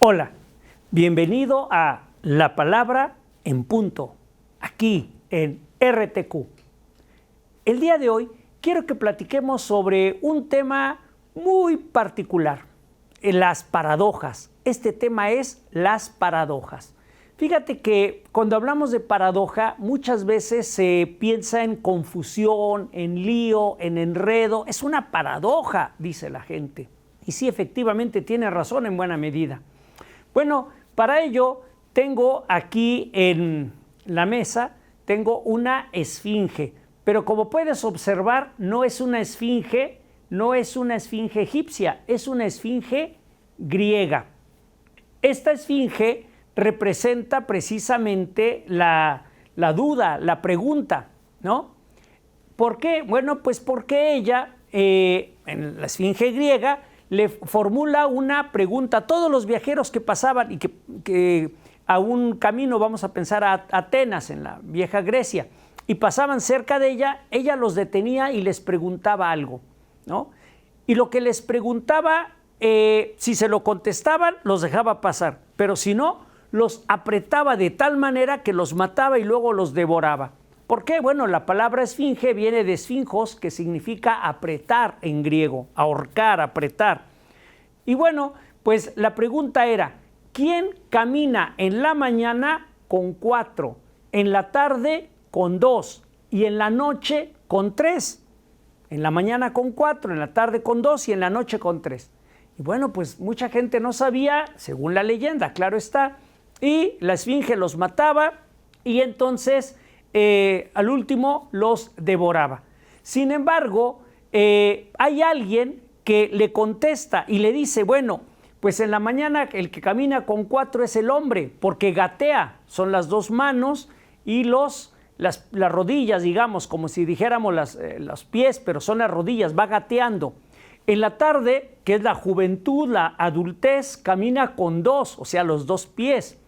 Hola, bienvenido a La Palabra en Punto, aquí en RTQ. El día de hoy quiero que platiquemos sobre un tema muy particular, las paradojas. Este tema es las paradojas. Fíjate que cuando hablamos de paradoja, muchas veces se piensa en confusión, en lío, en enredo. Es una paradoja, dice la gente. Y sí, efectivamente tiene razón en buena medida. Bueno, para ello tengo aquí en la mesa, tengo una esfinge, pero como puedes observar, no es una esfinge egipcia, es una esfinge griega. Esta esfinge representa precisamente la duda, la pregunta, ¿no? ¿Por qué? Bueno, pues porque ella, en la esfinge griega, le formula una pregunta a todos los viajeros que pasaban y que a un camino, vamos a pensar a Atenas, en la vieja Grecia, y pasaban cerca de ella los detenía y les preguntaba algo, ¿no? Y lo que les preguntaba, si se lo contestaban, los dejaba pasar, pero si no, los apretaba de tal manera que los mataba y luego los devoraba. ¿Por qué? Bueno, la palabra esfinge viene de esfingos, que significa apretar en griego, ahorcar, apretar. Y bueno, pues la pregunta era, ¿quién camina en la mañana con 4, en la tarde con 2 y en la noche con 3? En la mañana con 4, en la tarde con 2 y en la noche con 3. Y bueno, pues mucha gente no sabía, según la leyenda, claro está, y la esfinge los mataba y entonces al último los devoraba. Sin embargo, hay alguien que le contesta y le dice, bueno, pues en la mañana el que camina con 4 es el hombre, porque gatea, son las 2 manos y las rodillas, digamos, como si dijéramos los pies, pero son las rodillas, va gateando. En la tarde, que es la juventud, la adultez, camina con 2, o sea, los 2 pies.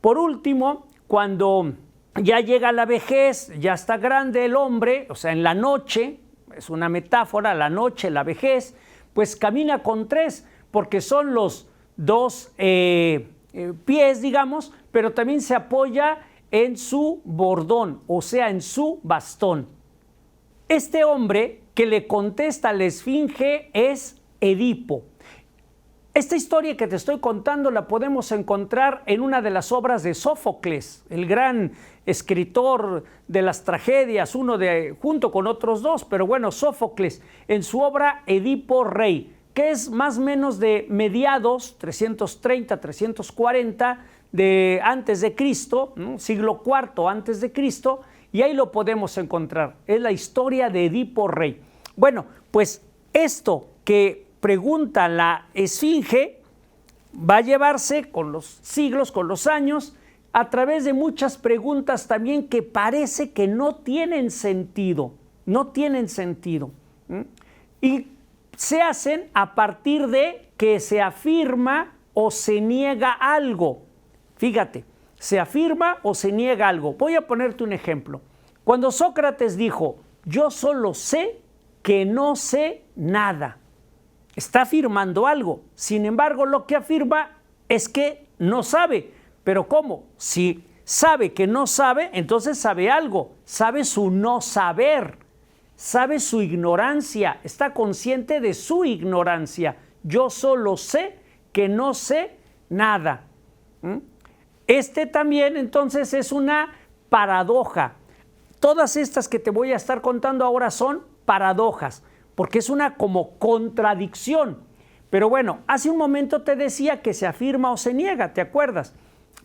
Por último, cuando ya llega la vejez, ya está grande el hombre, o sea, en la noche, es una metáfora, la noche, la vejez, pues camina con 3, porque son los 2 pies, digamos, pero también se apoya en su bordón, o sea, en su bastón. Este hombre que le contesta a la esfinge es Edipo. Esta historia que te estoy contando la podemos encontrar en una de las obras de Sófocles, el gran escritor de las tragedias, junto con otros 2, pero bueno, Sófocles, en su obra Edipo Rey, que es más o menos de mediados, 330, 340 antes de Cristo, ¿no? Siglo IV antes de Cristo, y ahí lo podemos encontrar. Es la historia de Edipo Rey. Bueno, pues esto que pregunta la esfinge va a llevarse con los siglos, con los años, a través de muchas preguntas también que parece que no tienen sentido, y se hacen a partir de que se afirma o se niega algo. Fíjate, se afirma o se niega algo. Voy a ponerte un ejemplo. Cuando Sócrates dijo, yo solo sé que no sé nada, está afirmando algo. Sin embargo, lo que afirma es que no sabe. ¿Pero cómo? Si sabe que no sabe, entonces sabe algo. Sabe su no saber. Sabe su ignorancia. Está consciente de su ignorancia. Yo solo sé que no sé nada. Este también, entonces, es una paradoja. Todas estas que te voy a estar contando ahora son paradojas, porque es una como contradicción. Pero bueno, hace un momento te decía que se afirma o se niega, ¿te acuerdas?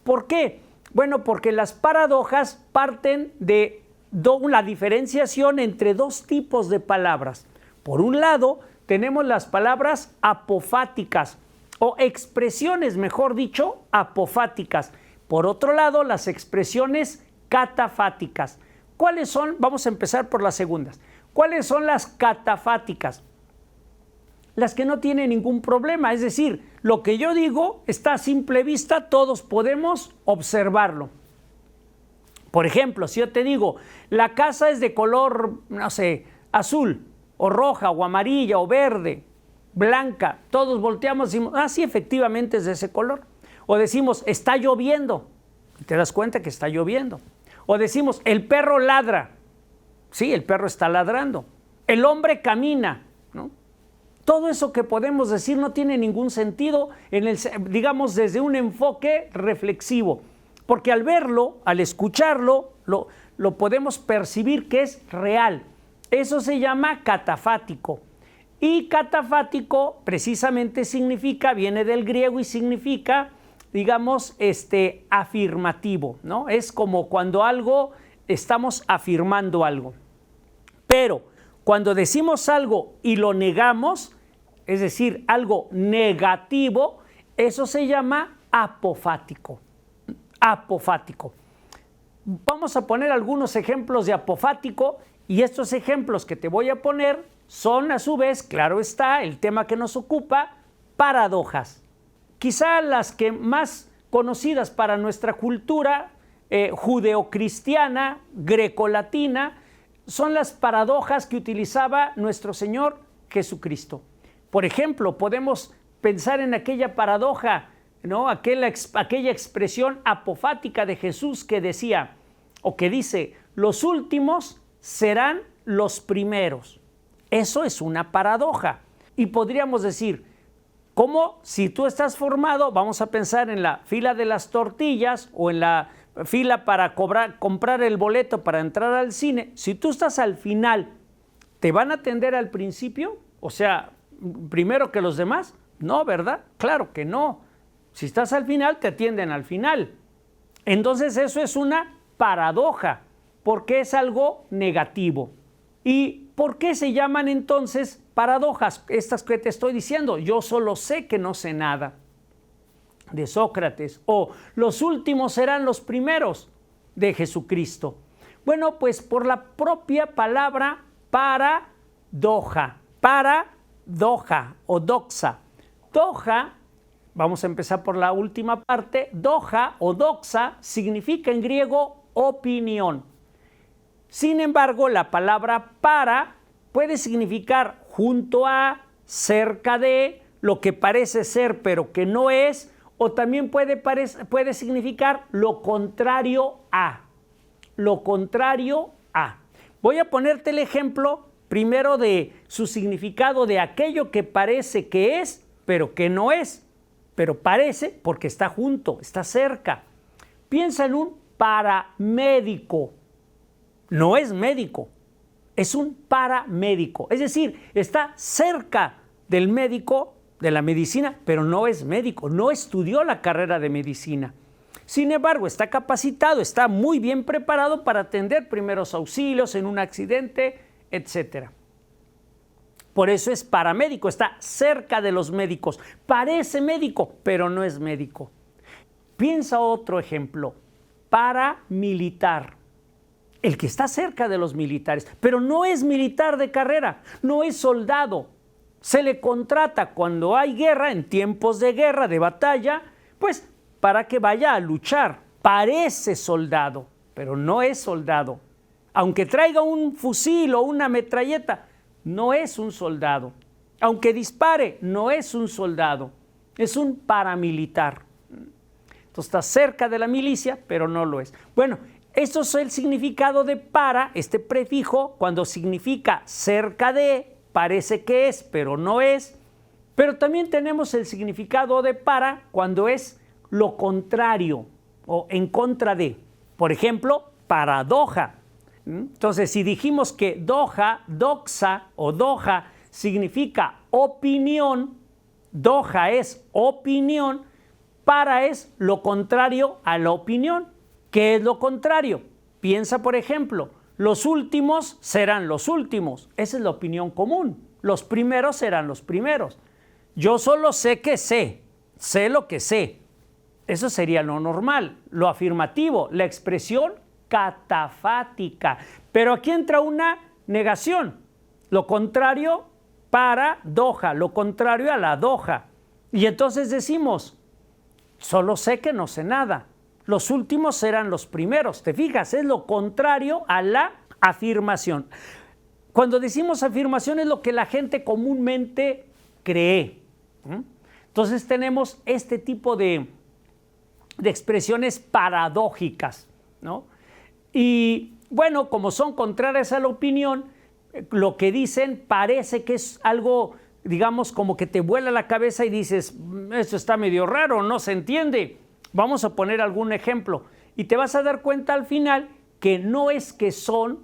¿Por qué? Bueno, porque las paradojas parten de la diferenciación entre 2 tipos de palabras. Por un lado, tenemos las palabras apofáticas, o expresiones, mejor dicho, apofáticas. Por otro lado, las expresiones catafáticas. ¿Cuáles son? Vamos a empezar por las segundas. ¿Cuáles son las catafáticas? Las que no tienen ningún problema, es decir, lo que yo digo está a simple vista, todos podemos observarlo. Por ejemplo, si yo te digo, la casa es de color, no sé, azul, o roja, o amarilla, o verde, blanca. Todos volteamos y decimos, ah, sí, efectivamente es de ese color. O decimos, está lloviendo. Y te das cuenta que está lloviendo. O decimos, el perro ladra. Sí, el perro está ladrando. El hombre camina, ¿no? Todo eso que podemos decir no tiene ningún sentido, digamos, desde un enfoque reflexivo. Porque al verlo, al escucharlo, lo podemos percibir que es real. Eso se llama catafático. Y catafático precisamente viene del griego y significa, digamos, afirmativo, ¿no? Es como cuando estamos afirmando algo. Pero cuando decimos algo y lo negamos, es decir, algo negativo, eso se llama apofático. Apofático. Vamos a poner algunos ejemplos de apofático y estos ejemplos que te voy a poner son a su vez, claro está, el tema que nos ocupa, paradojas. Quizá las que más conocidas para nuestra cultura judeocristiana, grecolatina, son las paradojas que utilizaba nuestro Señor Jesucristo. Por ejemplo, podemos pensar en aquella paradoja, ¿no? Aquella expresión apofática de Jesús que decía, o que dice, los últimos serán los primeros. Eso es una paradoja. Y podríamos decir, ¿cómo? Si tú estás formado, vamos a pensar en la fila de las tortillas o en la fila para comprar el boleto para entrar al cine. Si tú estás al final, ¿te van a atender al principio? O sea, primero que los demás. No, ¿verdad? Claro que no. Si estás al final, te atienden al final. Entonces eso es una paradoja, porque es algo negativo. ¿Y por qué se llaman entonces paradojas? Estas que te estoy diciendo, yo solo sé que no sé nada, de Sócrates, o los últimos serán los primeros, de Jesucristo. Bueno, pues por la propia palabra paradoja o doxa. Doxa, vamos a empezar por la última parte, doxa o doxa significa en griego opinión. Sin embargo, la palabra para puede significar junto a, cerca de, lo que parece ser pero que no es, o también puede significar lo contrario a. Lo contrario a. Voy a ponerte el ejemplo primero de su significado de aquello que parece que es, pero que no es. Pero parece porque está junto, está cerca. Piensa en un paramédico. No es médico, es un paramédico. Es decir, está cerca del médico, de la medicina, pero no es médico, no estudió la carrera de medicina. Sin embargo, está capacitado, está muy bien preparado para atender primeros auxilios en un accidente, etc. Por eso es paramédico, está cerca de los médicos. Parece médico, pero no es médico. Piensa otro ejemplo, paramilitar. El que está cerca de los militares, pero no es militar de carrera, no es soldado. Se le contrata cuando hay guerra, en tiempos de guerra, de batalla, pues para que vaya a luchar. Parece soldado, pero no es soldado. Aunque traiga un fusil o una metralleta, no es un soldado. Aunque dispare, no es un soldado. Es un paramilitar. Entonces está cerca de la milicia, pero no lo es. Bueno, esto es el significado de para, este prefijo, cuando significa cerca de, parece que es, pero no es. Pero también tenemos el significado de para cuando es lo contrario o en contra de. Por ejemplo, paradoja. Entonces, si dijimos que doxa o doja significa opinión, doja es opinión, para es lo contrario a la opinión. ¿Qué es lo contrario? Piensa, por ejemplo, los últimos serán los últimos. Esa es la opinión común. Los primeros serán los primeros. Yo solo sé que sé lo que sé. Eso sería lo normal, lo afirmativo, la expresión catafática. Pero aquí entra una negación. Lo contrario para doja, lo contrario a la doja. Y entonces decimos, solo sé que no sé nada. Los últimos serán los primeros. ¿Te fijas? Es lo contrario a la afirmación. Cuando decimos afirmación es lo que la gente comúnmente cree. Entonces tenemos este tipo de expresiones paradójicas, ¿no? Y bueno, como son contrarias a la opinión, lo que dicen parece que es algo, digamos, como que te vuela la cabeza y dices, esto está medio raro, no se entiende. Vamos a poner algún ejemplo y te vas a dar cuenta al final que no es que son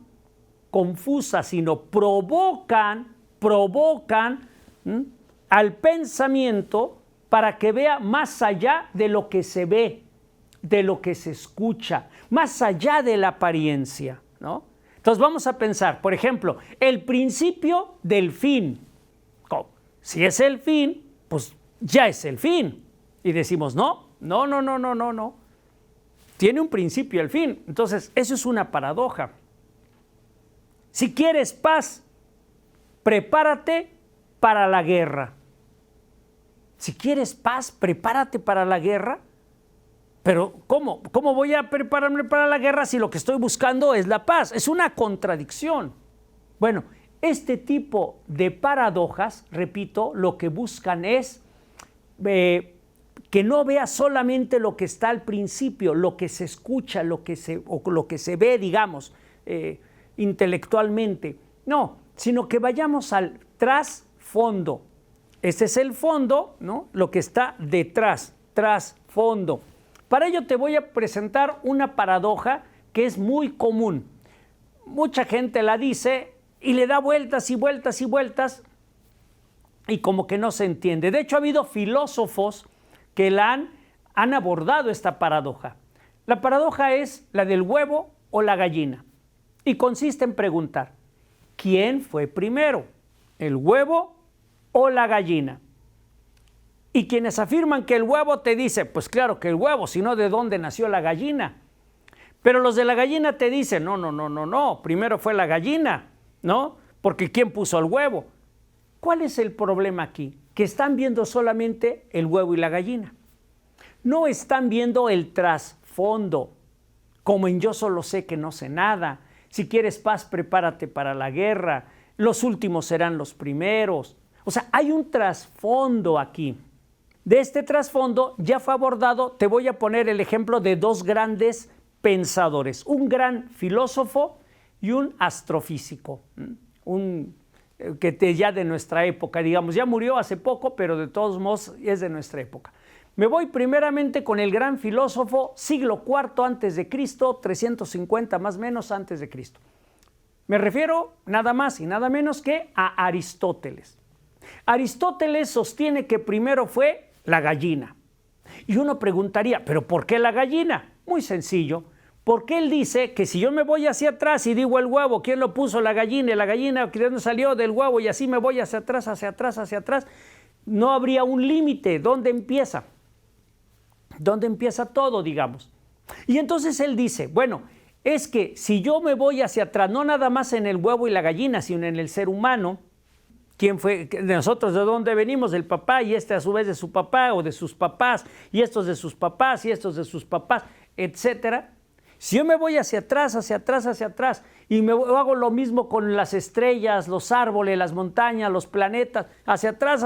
confusas, sino provocan al pensamiento para que vea más allá de lo que se ve, de lo que se escucha, más allá de la apariencia, ¿no? Entonces vamos a pensar, por ejemplo, el principio del fin. Si es el fin, pues ya es el fin. Y decimos, no. Tiene un principio y el fin. Entonces, eso es una paradoja. Si quieres paz, prepárate para la guerra. Si quieres paz, prepárate para la guerra. Pero ¿cómo? ¿Cómo voy a prepararme para la guerra si lo que estoy buscando es la paz? Es una contradicción. Bueno, este tipo de paradojas, repito, lo que buscan es que no veas solamente lo que está al principio, lo que se escucha, lo que se ve, digamos, intelectualmente. No, sino que vayamos al trasfondo. Ese es el fondo, ¿no? Lo que está detrás, trasfondo. Para ello te voy a presentar una paradoja que es muy común. Mucha gente la dice y le da vueltas y vueltas y vueltas y como que no se entiende. De hecho, ha habido filósofos que han abordado esta paradoja. La paradoja es la del huevo o la gallina y consiste en preguntar, ¿quién fue primero? ¿El huevo o la gallina? Y quienes afirman que el huevo te dice, pues claro que el huevo, sino de dónde nació la gallina. Pero los de la gallina te dicen, no, primero fue la gallina, ¿no? Porque ¿quién puso el huevo? ¿Cuál es el problema aquí? Que están viendo solamente el huevo y la gallina. No están viendo el trasfondo, como en yo solo sé que no sé nada. Si quieres paz, prepárate para la guerra. Los últimos serán los primeros. O sea, hay un trasfondo aquí. De este trasfondo ya fue abordado, te voy a poner el ejemplo de dos grandes pensadores, un gran filósofo y un astrofísico, ya de nuestra época, digamos, ya murió hace poco, pero de todos modos es de nuestra época. Me voy primeramente con el gran filósofo, siglo IV antes de Cristo, 350 más o menos antes de Cristo. Me refiero nada más y nada menos que a Aristóteles. Aristóteles sostiene que primero fue la gallina. Y uno preguntaría, ¿pero por qué la gallina? Muy sencillo, porque él dice que si yo me voy hacia atrás y digo el huevo, ¿quién lo puso? La gallina, y la gallina ¿de dónde salió? Del huevo, y así me voy hacia atrás, no habría un límite. ¿Dónde empieza? ¿Dónde empieza todo, digamos? Y entonces él dice, bueno, es que si yo me voy hacia atrás, no nada más en el huevo y la gallina, sino en el ser humano, ¿quién fue? De nosotros, ¿de dónde venimos? Del papá, y este a su vez de su papá o de sus papás, y estos de sus papás, y estos de sus papás, etcétera. Si yo me voy hacia atrás, y hago lo mismo con las estrellas, los árboles, las montañas, los planetas, hacia atrás,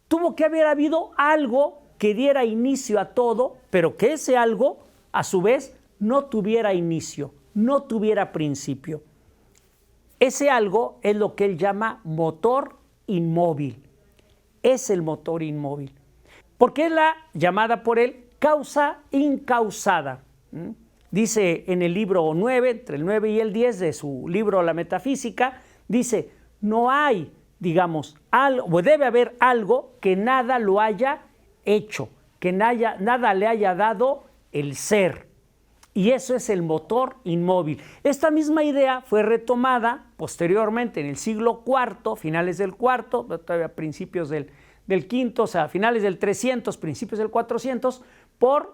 tuvo que haber habido algo que diera inicio a todo, pero que ese algo, a su vez, no tuviera inicio, no tuviera principio. Ese algo es lo que él llama motor inmóvil. Es el motor inmóvil. Porque es la llamada por él causa incausada. Dice en el libro 9, entre el 9 y el 10 de su libro La Metafísica, dice, no hay, digamos, algo, debe haber algo que nada lo haya hecho, que nada le haya dado el ser. Y eso es el motor inmóvil. Esta misma idea fue retomada posteriormente en el siglo IV, finales del IV, todavía principios del V, o sea, finales del 300, principios del 400,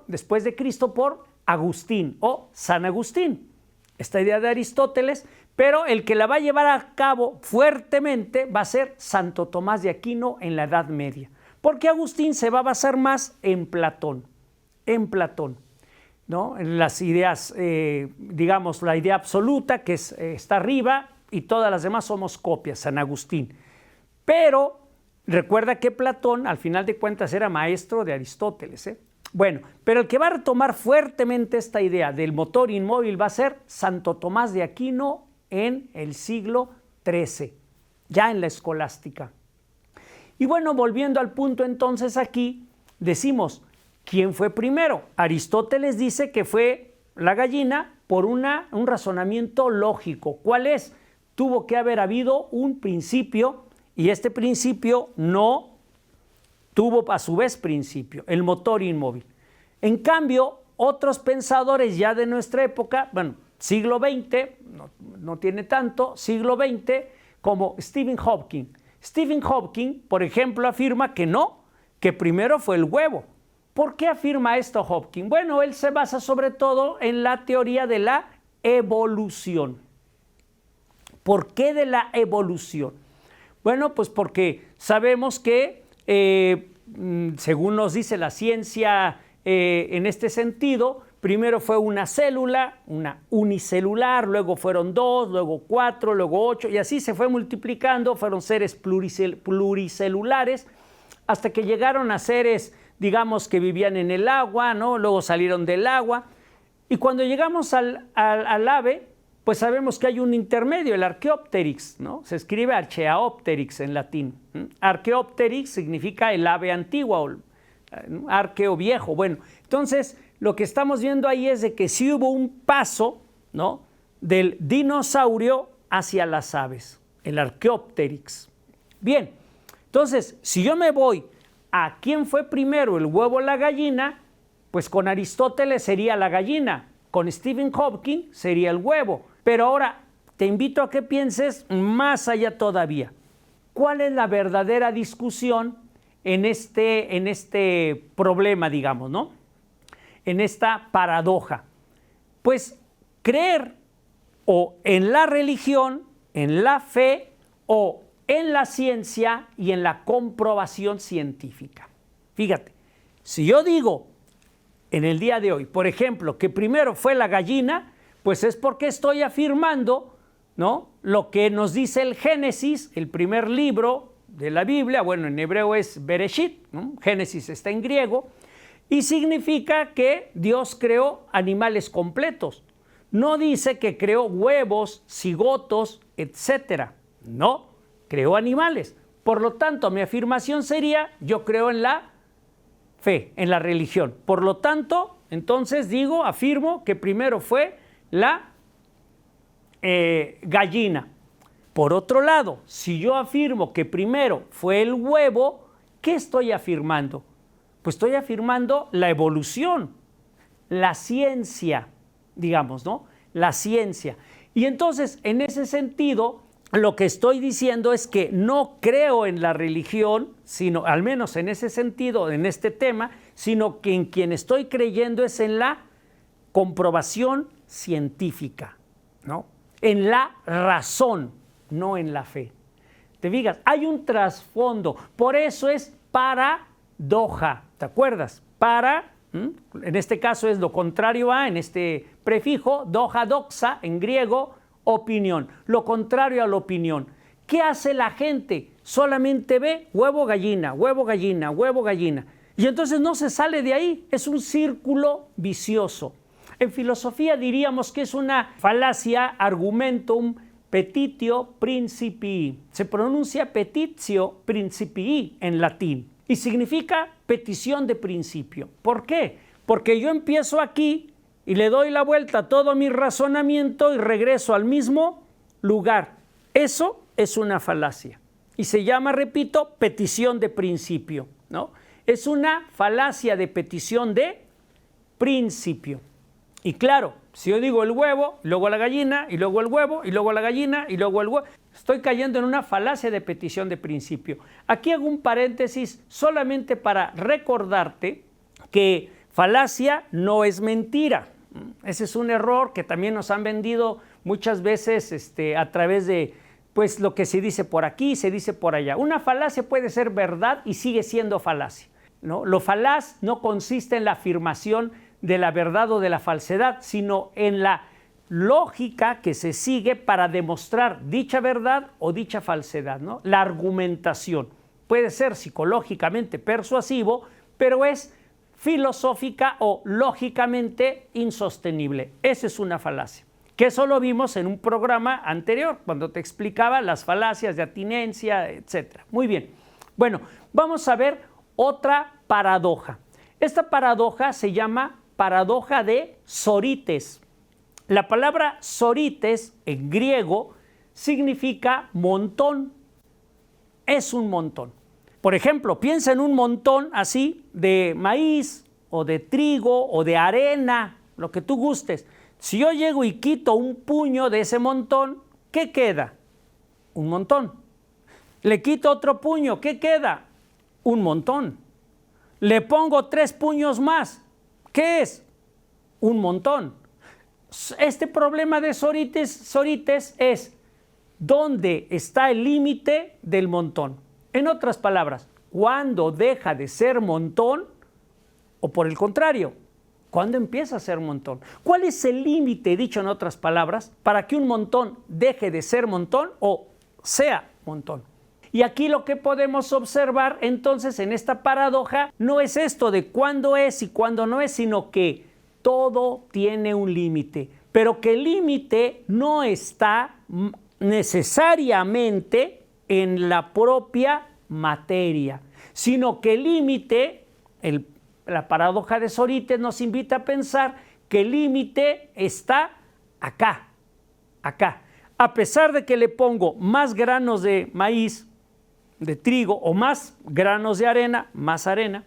después de Cristo, por Agustín o San Agustín. Esta idea de Aristóteles, pero el que la va a llevar a cabo fuertemente va a ser Santo Tomás de Aquino en la Edad Media, porque Agustín se va a basar más en Platón, ¿no? En las ideas, digamos, la idea absoluta que está arriba y todas las demás somos copias, San Agustín. Pero Recuerda que Platón, al final de cuentas, era maestro de Aristóteles, ¿eh? Bueno, pero el que va a retomar fuertemente esta idea del motor inmóvil va a ser Santo Tomás de Aquino en el siglo XIII, ya en la escolástica. Y bueno, volviendo al punto entonces aquí, decimos, ¿quién fue primero? Aristóteles dice que fue la gallina por un razonamiento lógico. ¿Cuál es? Tuvo que haber habido un principio y este principio no tuvo a su vez principio, el motor inmóvil. En cambio, otros pensadores ya de nuestra época, bueno, siglo XX, no tiene tanto, siglo XX, como Stephen Hawking. Stephen Hawking, por ejemplo, afirma que no, que primero fue el huevo. ¿Por qué afirma esto Hawking? Bueno, él se basa sobre todo en la teoría de la evolución. ¿Por qué de la evolución? Bueno, pues porque sabemos que, según nos dice la ciencia en este sentido, primero fue una célula, una unicelular, luego fueron 2, luego 4, luego 8, y así se fue multiplicando, fueron seres pluricelulares, hasta que llegaron a seres, digamos, que vivían en el agua, ¿no? Luego salieron del agua, y cuando llegamos al ave, pues sabemos que hay un intermedio, el Archaeopteryx, ¿no? Se escribe Archaeopteryx en latín. Archaeopteryx significa el ave antigua, o arqueo viejo. Bueno, entonces lo que estamos viendo ahí es de que sí hubo un paso, ¿no?, del dinosaurio hacia las aves, el Archaeopteryx. Bien, entonces, si yo me voy a quién fue primero, el huevo o la gallina, pues con Aristóteles sería la gallina, con Stephen Hawking sería el huevo. Pero ahora te invito a que pienses más allá todavía. ¿Cuál es la verdadera discusión en este problema, digamos, ¿no? En esta paradoja. Pues creer o en la religión, en la fe o en la ciencia y en la comprobación científica. Fíjate, si yo digo en el día de hoy, por ejemplo, que primero fue la gallina, pues es porque estoy afirmando, ¿no?, lo que nos dice el Génesis, el primer libro de la Biblia. Bueno, en hebreo es Bereshit, ¿no? Génesis está en griego, y significa que Dios creó animales completos. No dice que creó huevos, cigotos, etcétera. No, creó animales. Por lo tanto, mi afirmación sería, yo creo en la fe, en la religión. Por lo tanto, entonces afirmo que primero fue la gallina. Por otro lado, si yo afirmo que primero fue el huevo, ¿qué estoy afirmando? Pues estoy afirmando la evolución, la ciencia, digamos, ¿no? La ciencia. Y entonces, en ese sentido, lo que estoy diciendo es que no creo en la religión, sino, al menos en ese sentido, en este tema, sino que en quien estoy creyendo es en la comprobación científica, ¿no? En la razón, no en la fe. Te fijas, hay un trasfondo, por eso es paradoja, ¿te acuerdas? En este caso es lo contrario a, en este prefijo, doxa, doxa, en griego, opinión, lo contrario a la opinión. ¿Qué hace la gente? Solamente ve huevo, gallina, huevo, gallina, huevo, gallina. Y entonces no se sale de ahí, es un círculo vicioso. En filosofía diríamos que es una falacia argumentum petitio principii. Se pronuncia petitio principii en latín y significa petición de principio. ¿Por qué? Porque yo empiezo aquí y le doy la vuelta a todo mi razonamiento y regreso al mismo lugar. Eso es una falacia y se llama, repito, petición de principio, ¿no? Es una falacia de petición de principio. Y claro, si yo digo el huevo, luego la gallina, y luego el huevo, y luego la gallina, y luego el huevo, estoy cayendo en una falacia de petición de principio. Aquí hago un paréntesis solamente para recordarte que falacia no es mentira. Ese es un error que también nos han vendido muchas veces a través de pues lo que se dice por aquí, se dice por allá. Una falacia puede ser verdad y sigue siendo falacia, ¿no? Lo falaz no consiste en la afirmación de la verdad o de la falsedad, sino en la lógica que se sigue para demostrar dicha verdad o dicha falsedad, ¿no? La argumentación. puede ser psicológicamente persuasivo, pero es filosófica o lógicamente insostenible. Esa es una falacia, que eso lo vimos en un programa anterior, cuando te explicaba las falacias de atinencia, etc. Muy bien. Bueno, vamos a ver otra paradoja. Esta paradoja se llama paradoja de Sórites. La palabra Sórites en griego significa montón. Es un montón. Por ejemplo, piensa en un montón así de maíz o de trigo o de arena, lo que tú gustes. Si yo llego y quito un puño de ese montón, ¿qué queda? Un montón. Le quito otro puño, ¿qué queda? Un montón. Le pongo 3 puños más, ¿qué es? Un montón. Este problema de Sórites es ¿dónde está el límite del montón? En otras palabras, ¿cuándo deja de ser montón? O por el contrario, ¿cuándo empieza a ser montón? ¿Cuál es el límite, dicho en otras palabras, para que un montón deje de ser montón o sea montón? Y aquí lo que podemos observar entonces en esta paradoja no es esto de cuándo es y cuándo no es, sino que todo tiene un límite, pero que el límite no está necesariamente en la propia materia, sino que el límite, la paradoja de Sórites nos invita a pensar que el límite está acá, acá. A pesar de que le pongo más granos de maíz, de trigo o más granos de arena, más arena,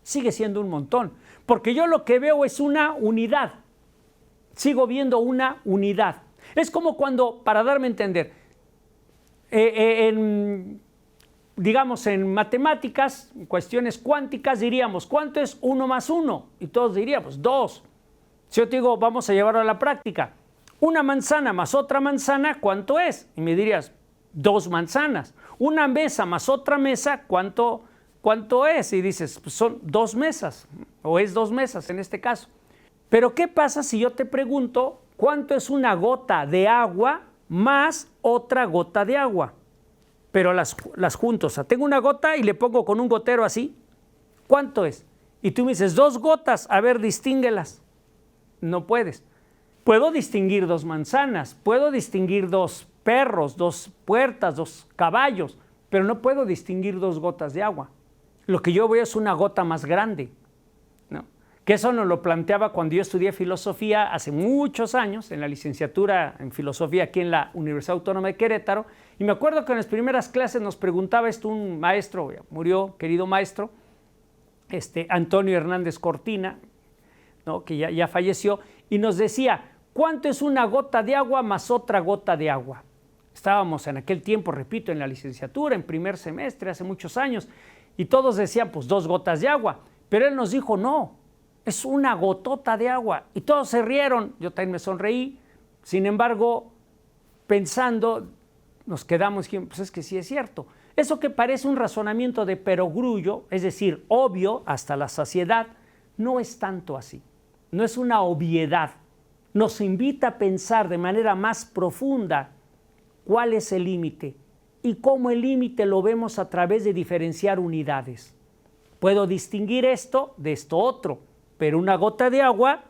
sigue siendo un montón, porque yo lo que veo es una unidad, sigo viendo una unidad. Es como cuando, para darme a entender, digamos en matemáticas, en cuestiones cuánticas diríamos, ¿cuánto es 1 más 1? Y todos diríamos 2. Si yo te digo, vamos a llevarlo a la práctica, una manzana más otra manzana, ¿cuánto es? Y me dirías, 2 manzanas. Una mesa más otra mesa, ¿cuánto es? Y dices, pues son 2 mesas, o es 2 mesas en este caso. Pero ¿qué pasa si yo te pregunto, ¿cuánto es una gota de agua más otra gota de agua? Pero las junto, o sea, tengo una gota y le pongo con un gotero así, ¿cuánto es? Y tú me dices, 2 gotas, a ver, distínguelas. No puedes. Puedo distinguir 2 manzanas, puedo distinguir 2 perros, 2 puertas, 2 caballos, pero no puedo distinguir 2 gotas de agua. Lo que yo veo es una gota más grande, ¿no? Que eso nos lo planteaba cuando yo estudié filosofía hace muchos años, en la licenciatura en filosofía aquí en la Universidad Autónoma de Querétaro, y me acuerdo que en las primeras clases nos preguntaba esto un maestro, murió, querido maestro, Antonio Hernández Cortina, ¿no? Que ya falleció, y nos decía, ¿cuánto es una gota de agua más otra gota de agua? Estábamos en aquel tiempo, repito, en la licenciatura, en primer semestre, hace muchos años, y todos decían, pues 2 gotas de agua, pero él nos dijo, no, es una gotota de agua, y todos se rieron, yo también me sonreí, sin embargo, pensando, nos quedamos, pues es que sí es cierto. Eso que parece un razonamiento de perogrullo, es decir, obvio hasta la saciedad, no es tanto así, no es una obviedad. Nos invita a pensar de manera más profunda cuál es el límite y cómo el límite lo vemos a través de diferenciar unidades. Puedo distinguir esto de esto otro, pero una gota de agua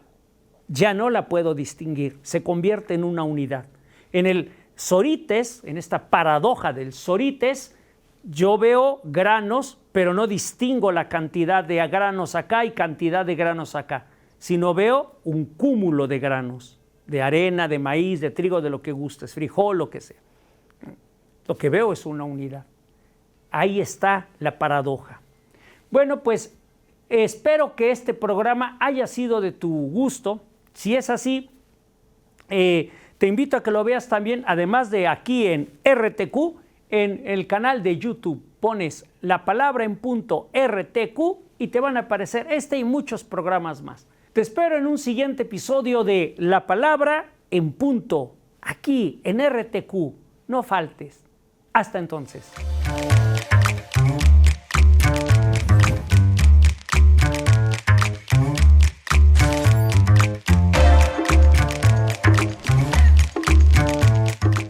ya no la puedo distinguir, se convierte en una unidad. En el Sórites, en esta paradoja del Sórites, yo veo granos, pero no distingo la cantidad de granos acá y cantidad de granos acá, sino veo un cúmulo de granos, de arena, de maíz, de trigo, de lo que gustes, frijol, lo que sea. Lo que veo es una unidad. Ahí está la paradoja. Bueno, pues espero que este programa haya sido de tu gusto. Si es así, te invito a que lo veas también, además de aquí en RTQ, en el canal de YouTube. Pones La Palabra en Punto RTQ y te van a aparecer este y muchos programas más. Te espero en un siguiente episodio de La Palabra en Punto, aquí en RTQ. No faltes. Hasta entonces.